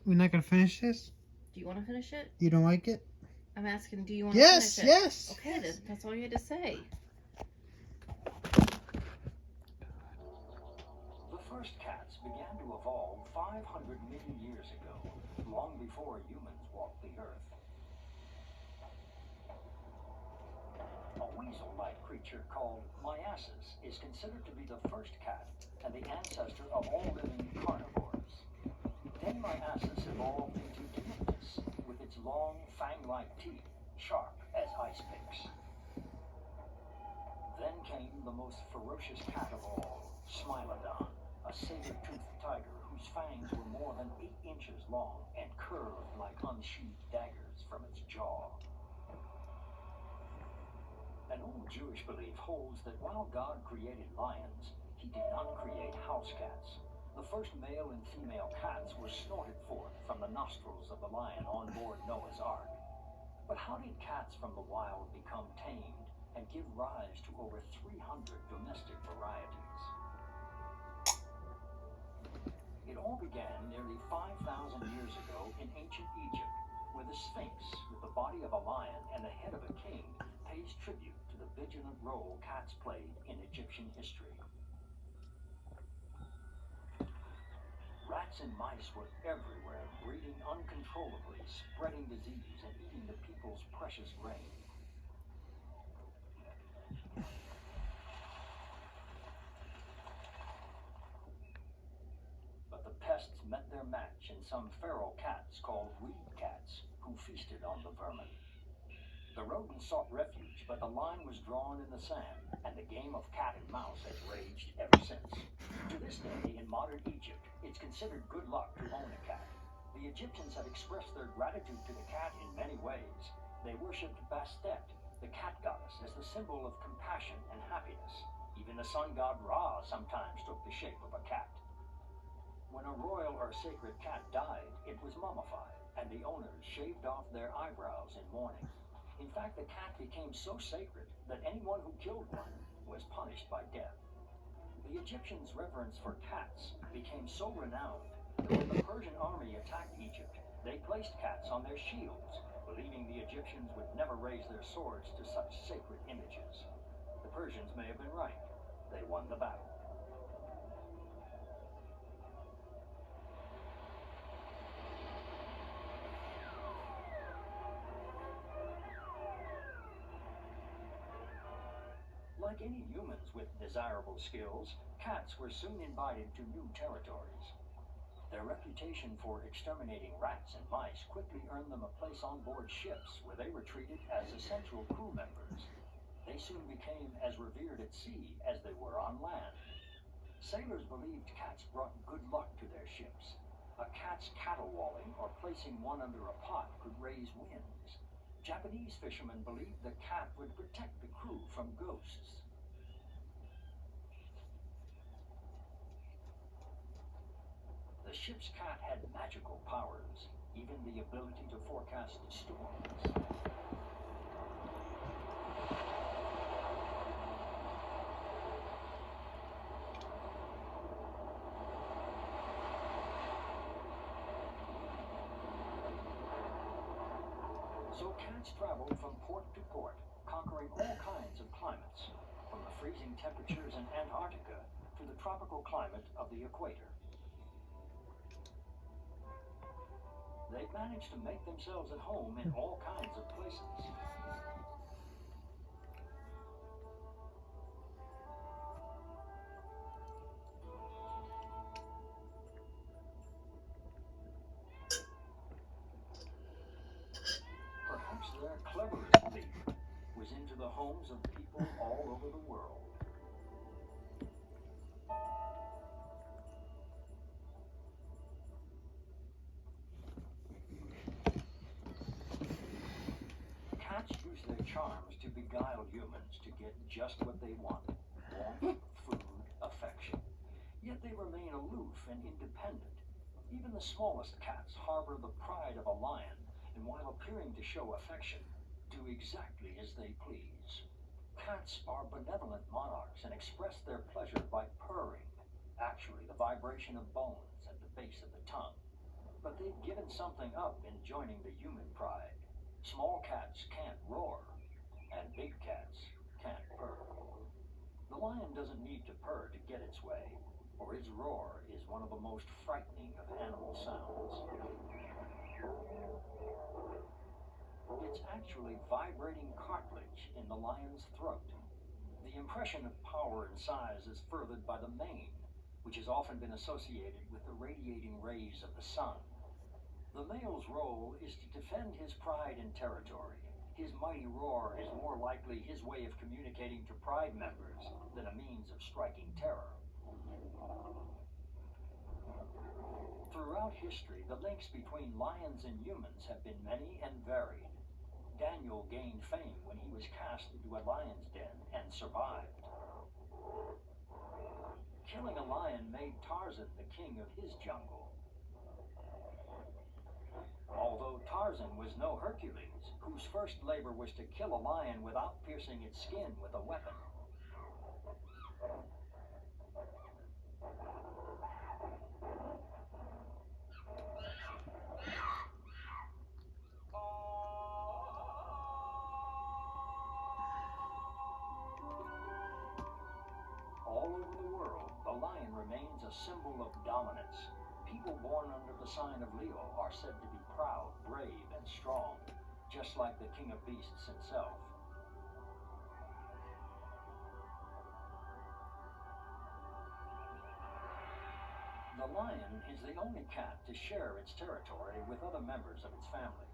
We're not gonna finish this? Do you want to finish it? You don't like it? I'm asking, do you want to Yes, finish it? yes. Okay, then that's all you had to say. The first cats began to evolve 500 million years ago, long before humans walked the earth. A weasel-like creature called Myiasis is considered to be the first cat and the ancestor of all living carnivores. Then Myiasis evolved into Dinictis, with its long, fang-like teeth, sharp as ice picks. Then came the most ferocious cat of all, Smilodon, a saber-toothed tiger whose fangs were more than 8 inches long and curved like unsheathed daggers from its jaw. An old Jewish belief holds that while God created lions, he did not create house cats. The first male and female cats were snorted forth from the nostrils of the lion on board Noah's Ark. But how did cats from the wild become tamed and give rise to over 300 domestic varieties? It all began nearly 5,000 years ago in ancient Egypt, where the Sphinx, with the body of a lion and the head of a king, pays tribute to the vigilant role cats played in Egyptian history. Rats and mice were everywhere, breeding uncontrollably, spreading disease and eating the people's precious grain. But the pests met their match in some feral cats called reed cats, who feasted on the vermin. The rodents sought refuge, but the line was drawn in the sand, and the game of cat and mouse has raged ever since. To this day, in modern Egypt, it's considered good luck to own a cat. The Egyptians have expressed their gratitude to the cat in many ways. They worshipped Bastet, the cat goddess, as the symbol of compassion and happiness. Even the sun god Ra sometimes took the shape of a cat. When a royal or sacred cat died, it was mummified, and the owners shaved off their eyebrows in mourning. In fact, the cat became so sacred that anyone who killed one was punished by death. The Egyptians' reverence for cats became so renowned that when the Persian army attacked Egypt, they placed cats on their shields, believing the Egyptians would never raise their swords to such sacred images. The Persians may have been right. They won the battle. Like any humans with desirable skills, cats were soon invited to new territories. Their reputation for exterminating rats and mice quickly earned them a place on board ships where they were treated as essential crew members. They soon became as revered at sea as they were on land. Sailors believed cats brought good luck to their ships. A cat's caterwauling or placing one under a pot could raise winds. Japanese fishermen believed the cat would protect the crew from ghosts. The ship's cat had magical powers, even the ability to forecast storms. So cats traveled from port to port, conquering all kinds of climates, from the freezing temperatures in Antarctica to the tropical climate of the equator. They managed to make themselves at home in all kinds of places. Perhaps their cleverest leap was into the homes of people all over the world. Cats use their charms to beguile humans to get just what they want: warmth, food, affection. Yet they remain aloof and independent. Even the smallest cats harbor the pride of a lion, and while appearing to show affection, do exactly as they please. Cats are benevolent monarchs and express their pleasure by purring, actually the vibration of bones at the base of the tongue. But they've given something up in joining the human pride. Small cats can't roar, and big cats can't purr. The lion doesn't need to purr to get its way, for its roar is one of the most frightening of animal sounds. It's actually vibrating cartilage in the lion's throat. The impression of power and size is furthered by the mane, which has often been associated with the radiating rays of the sun. The male's role is to defend his pride and territory. His mighty roar is more likely his way of communicating to pride members than a means of striking terror. Throughout history, the links between lions and humans have been many and varied. Daniel gained fame when he was cast into a lion's den and survived. Killing a lion made Tarzan the king of his jungle. Although Tarzan was no Hercules, whose first labor was to kill a lion without piercing its skin with a weapon. All over the world, the lion remains a symbol of dominance. People born under the sign of Leo are said to be proud, brave, and strong, just like the king of beasts himself. The lion is the only cat to share its territory with other members of its family.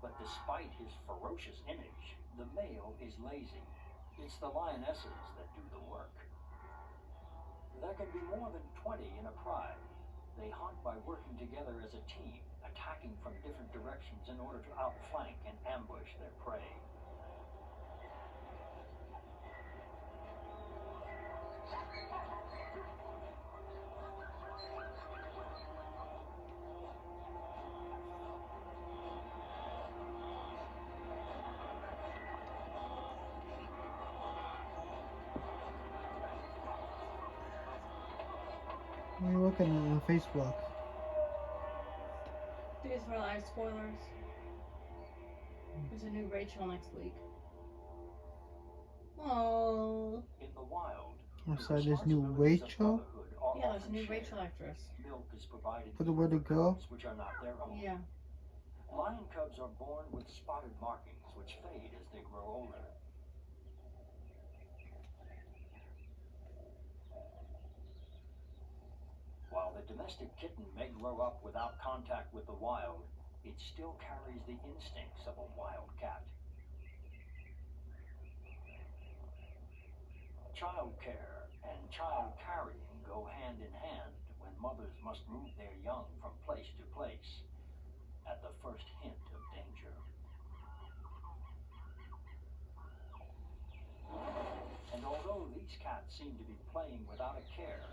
But despite his ferocious image, the male is lazy. It's the lionesses that do the work. There can be more than 20 in a pride. They hunt by working together as a team, attacking from different directions in order to outflank and ambush their prey. What are you looking at on Facebook? These for live spoilers. There's a new Rachel next week. Oh. In the wild, I'm sorry, there's new Rachel? Yeah, there's a new Rachel actress. Milk is provided For the where to go? cubs, which are not their own. Yeah. Lion cubs are born with spotted markings, which fade as they grow older. While the domestic kitten may grow up without contact with the wild, it still carries the instincts of a wild cat. Child care and child carrying go hand in hand when mothers must move their young from place to place at the first hint of danger. And although these cats seem to be playing without a care,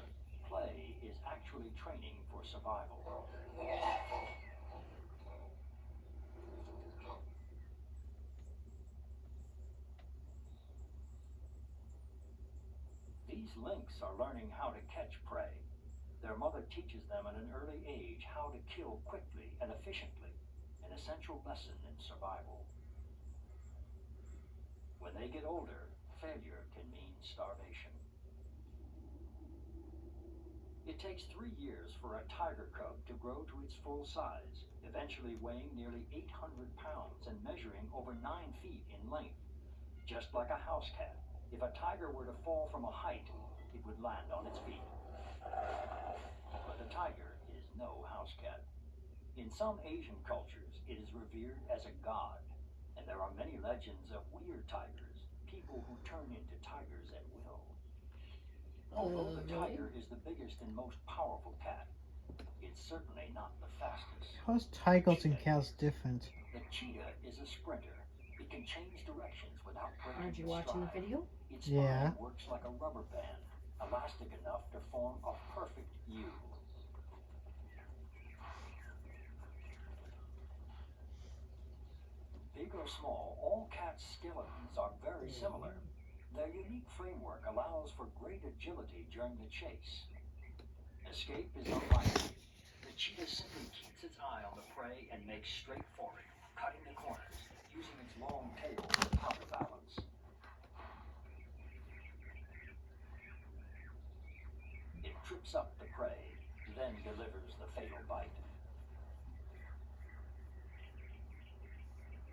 play is actually training for survival. These lynx are learning how to catch prey. Their mother teaches them at an early age how to kill quickly and efficiently, an essential lesson in survival. When they get older, failure can mean starvation. It takes 3 years for a tiger cub to grow to its full size, eventually weighing nearly 800 pounds and measuring over 9 feet in length. Just like a house cat, if a tiger were to fall from a height, it would land on its feet. But the tiger is no house cat. In some Asian cultures, it is revered as a god, and there are many legends of weird tigers, people who turn into tigers at will. Although the tiger is the biggest and most powerful cat, it's certainly not the fastest. How's tigers and cats different? The cheetah is a sprinter. It can change directions without breaking Aren't you the watching the stride. video? Its Yeah. spine works like a rubber band, elastic enough to form a perfect U. Big or small, all cats' skeletons are very similar. Their unique framework allows for great agility during the chase. Escape is unlikely. The cheetah simply keeps its eye long tail to counterbalance. It trips up the prey, then delivers the fatal bite.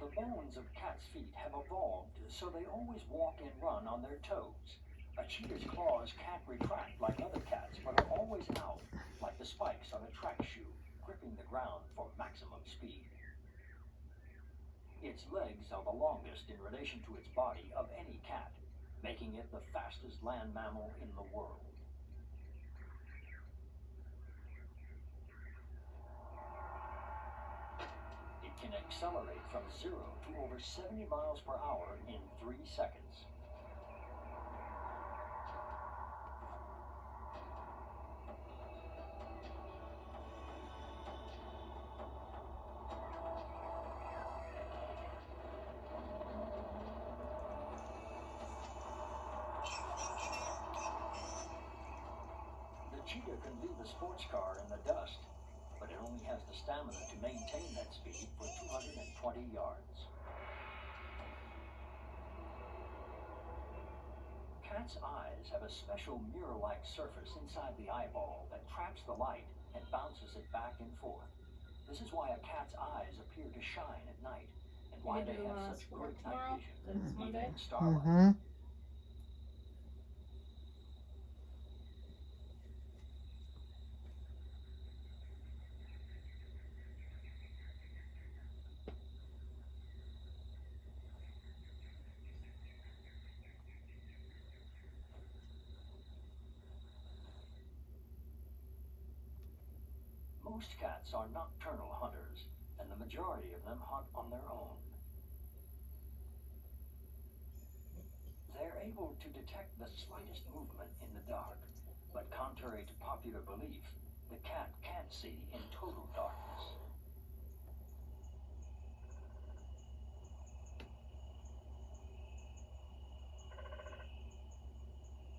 The bones of cats' feet have evolved so they always walk and run on their toes. A cheetah's claws can't retract like other cats, but are always out, like the spikes on a track shoe, gripping the ground for maximum speed. Its legs are the longest in relation to its body of any cat, making it the fastest land mammal in the world. It can accelerate from 0 to over 70 miles per hour in 3 seconds. The cheetah can leave a sports car in the dust, but it only has the stamina to maintain that speed for 220 yards. Cats' eyes have a special mirror-like surface inside the eyeball that traps the light and bounces it back and forth. This is why a cat's eyes appear to shine at night, and why You they do have such sport great tomorrow? night Since vision, even Monday? in starlight. Mm-hmm. Most cats are nocturnal hunters, and the majority of them hunt on their own. They're able to detect the slightest movement in the dark, but contrary to popular belief, the cat can't see in total darkness.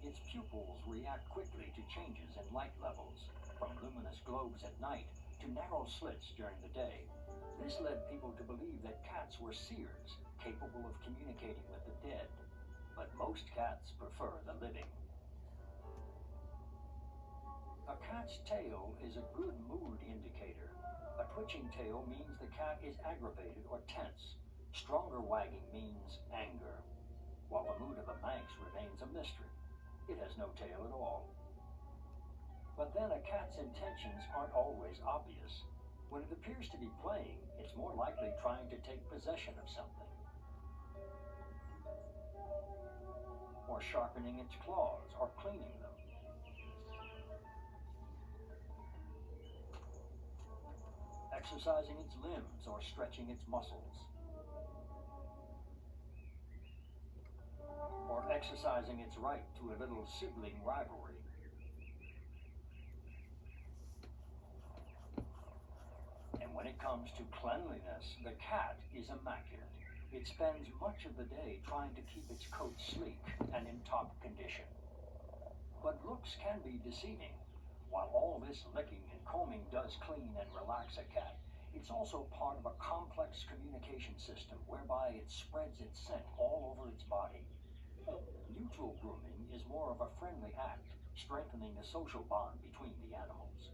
Its pupils react quickly to changes in light levels, from luminous globes at night to narrow slits during the day. This led people to believe that cats were seers, capable of communicating with the dead. But most cats prefer the living. A cat's tail is a good mood indicator. A twitching tail means the cat is aggravated or tense. Stronger wagging means anger, while the mood of a Manx remains a mystery. It has no tail at all. But then a cat's intentions aren't always obvious. When it appears to be playing, it's more likely trying to take possession of something, or sharpening its claws, or cleaning them. Exercising its limbs, or stretching its muscles. Or exercising its right to a little sibling rivalry. And when it comes to cleanliness, the cat is immaculate. It spends much of the day trying to keep its coat sleek and in top condition. But looks can be deceiving. While all this licking and combing does clean and relax a cat, it's also part of a complex communication system whereby it spreads its scent all over its body. Neutral grooming is more of a friendly act, strengthening the social bond between the animals.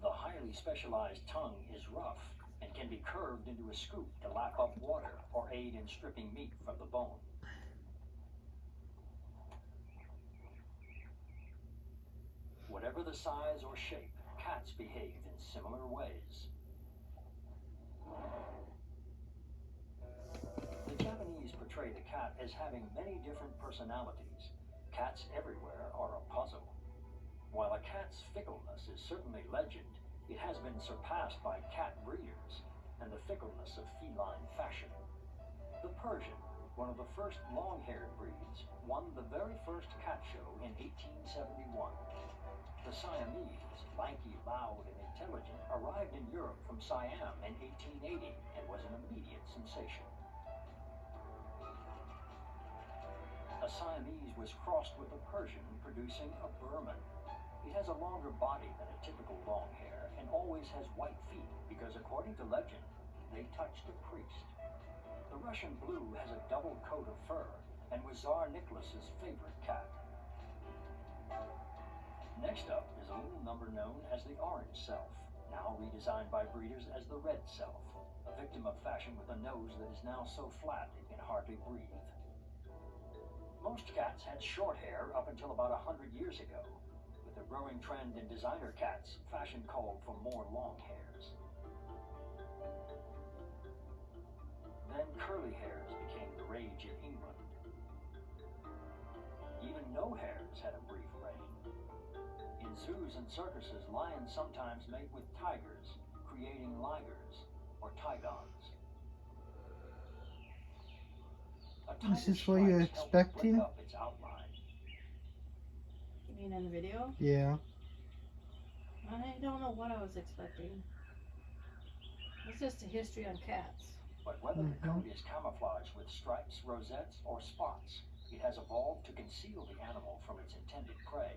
The highly specialized tongue is rough and can be curved into a scoop to lap up water or aid in stripping meat from the bone. Whatever the size or shape, cats behave in similar ways. The Japanese portray the cat as having many different personalities. Cats everywhere are a puzzle. While a cat's fickleness is certainly legend, it has been surpassed by cat breeders and the fickleness of feline fashion. The Persian, one of the first long-haired breeds, won the very first cat show in 1871. The Siamese, lanky, loud, and intelligent, arrived in Europe from Siam in 1880 and was an immediate sensation. A Siamese was crossed with a Persian, producing a Burman. It has a longer body than a typical long hair and always has white feet because, according to legend, they touched a priest. The Russian blue has a double coat of fur and was Tsar Nicholas's favorite cat. Next up is a little number known as the orange self, now redesigned by breeders as the red self, a victim of fashion with a nose that is now so flat it can hardly breathe. Most cats had short hair up until about 100 years ago. With the growing trend in designer cats, fashion called for more long hairs. Then curly hairs became the rage in England. Even no hairs had a brief reign. In zoos and circuses, lions sometimes mate with tigers, creating ligers or tigons. A This tiger's is what you're stripes help break expecting? up its outline. You mean in the video? Yeah. I don't know what I was expecting. It's just a history on cats. But whether the coat is camouflaged with stripes, rosettes, or spots, it has evolved to conceal the animal from its intended prey.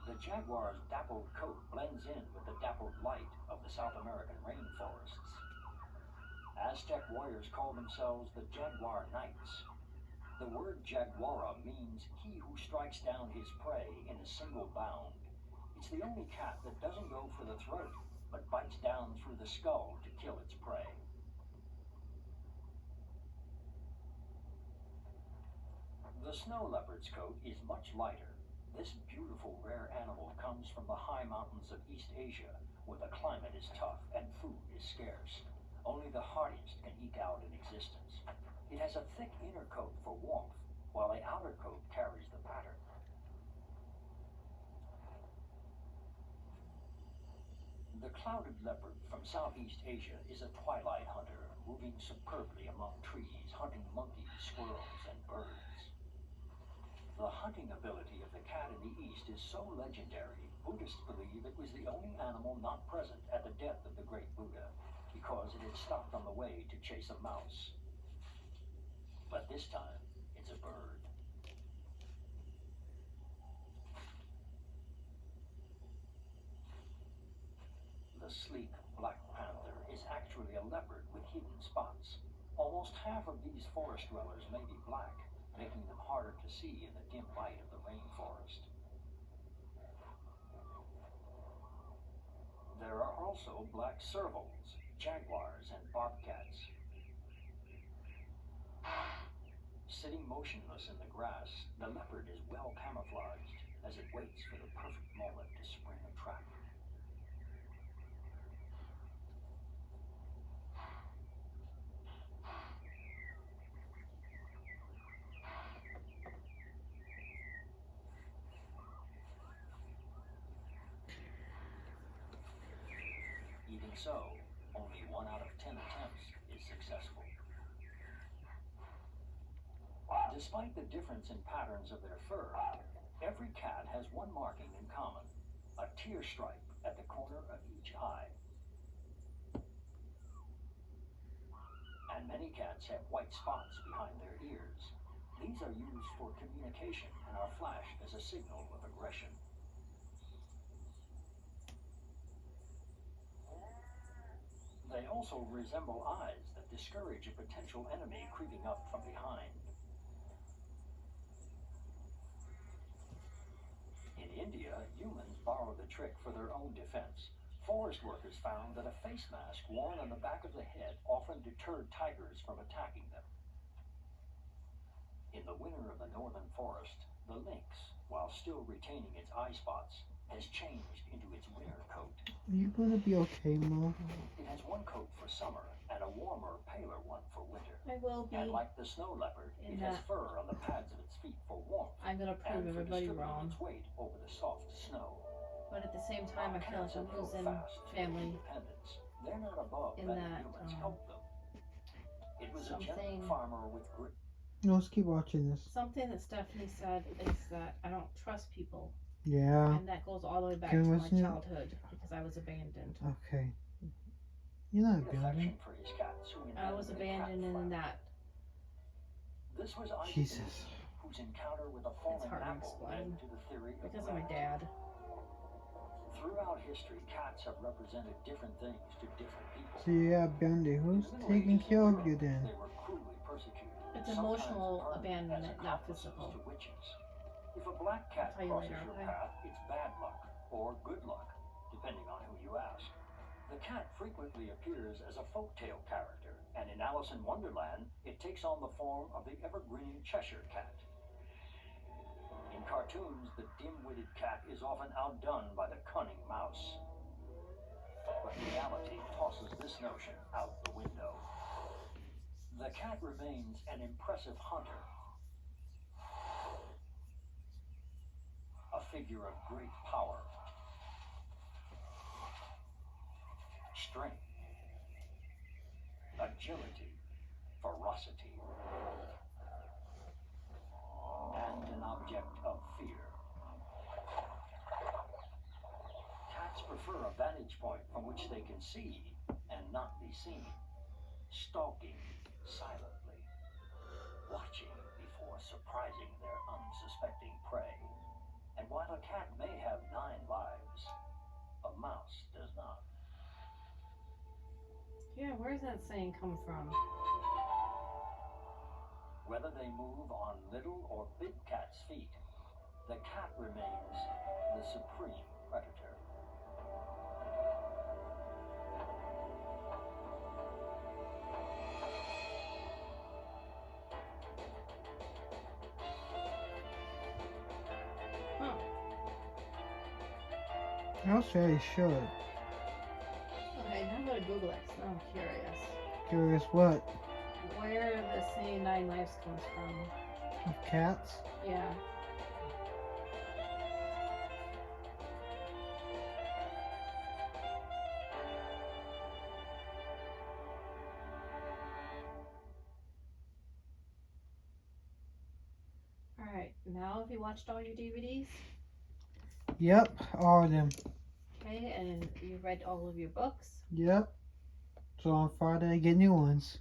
The jaguar's dappled coat blends in with the dappled light of the South American rainforests. Aztec warriors called themselves the Jaguar Knights. The word jaguara means he who strikes down his prey in a single bound. It's the only cat that doesn't go for the throat, but bites down through the skull to kill its prey. The snow leopard's coat is much lighter. This beautiful rare animal comes from the high mountains of East Asia, where the climate is tough and food is scarce. Only the hardiest can eke out an existence. It has a thick inner coat for warmth, while the outer coat carries the pattern. The clouded leopard from Southeast Asia is a twilight hunter, moving superbly among trees, hunting monkeys, squirrels, and birds. The hunting ability of the cat in the East is so legendary, Buddhists believe it was the only animal not present at the death of the great Buddha, because it had stopped on the way to chase a mouse. But this time, it's a bird. The sleek black panther is actually a leopard with hidden spots. Almost half of these forest dwellers may be black, making them harder to see in the dim light of the rainforest. There are also black servals, jaguars, and bobcats. Sitting motionless in the grass, the leopard is well camouflaged as it waits for the perfect moment to spring a trap. Even so, only 1 out of 10 attempts is successful. Despite the difference in patterns of their fur, every cat has one marking in common, a tear stripe at the corner of each eye. And many cats have white spots behind their ears. These are used for communication and are flashed as a signal of aggression. They also resemble eyes that discourage a potential enemy creeping up from behind. In India, humans borrow the trick for their own defense. Forest workers found that a face mask worn on the back of the head often deterred tigers from attacking them. In the winter of the northern forest, the lynx, while still retaining its eye spots, has changed into its winter coat. Are you gonna be okay, Mo? It has one coat for summer and a warmer, paler one for winter. I will be. And like the snow leopard, it has fur on the pads of its feet for warmth. I'm gonna prove and for everybody distributing wrong. its weight over the soft snow. But at the same time, I feel like I'm losing family They're not above in letting that, humans help them. It was a gentle something- farmer with grit. No, let's keep watching this. something that Stephanie said is that I don't trust people, Yeah. and that goes all the way back Can to we my listen to- childhood because I was abandoned. Okay. You're not affection abandoned. for his cats who I was invented the cat abandoned in flap. that. This was Isaac Jesus. Newton, whose encounter with a falling hard to apple explain led to the theory of Because of my gravity. dad. Throughout history, cats have represented different things to different people. So yeah, Bendy, who's In the Middle taking Ages care in of you Europe, then? They were cruelly persecuted. It's sometimes emotional burned abandonment, as not accomplices physical. to witches. If a black cat I'll tell you crosses later, your okay? path, it's bad luck or good luck, depending on who you ask. The cat frequently appears as a folktale character, and in Alice in Wonderland, it takes on the form of the evergreen Cheshire Cat. In cartoons, the dim-witted cat is often outdone by the cunning mouse. But reality tosses this notion out the window. The cat remains an impressive hunter, a figure of great power, strength, agility, ferocity, and an object of fear. Cats prefer a vantage point from which they can see and not be seen, stalking silently, watching before surprising their unsuspecting prey. And while a cat may have 9 lives, a mouse does not. Yeah, where's that saying come from? Whether they move on little or big cat's feet, the cat remains the supreme predator. Huh. I'll say you should. Okay, I'm gonna Google it, 'cause now I'm curious. Curious what? Where the saying 9 lives comes from. Of cats? Yeah. Alright, now have you watched all your DVDs? Yep, all of them. Okay, and you read all of your books? Yep. So on Friday I get new ones.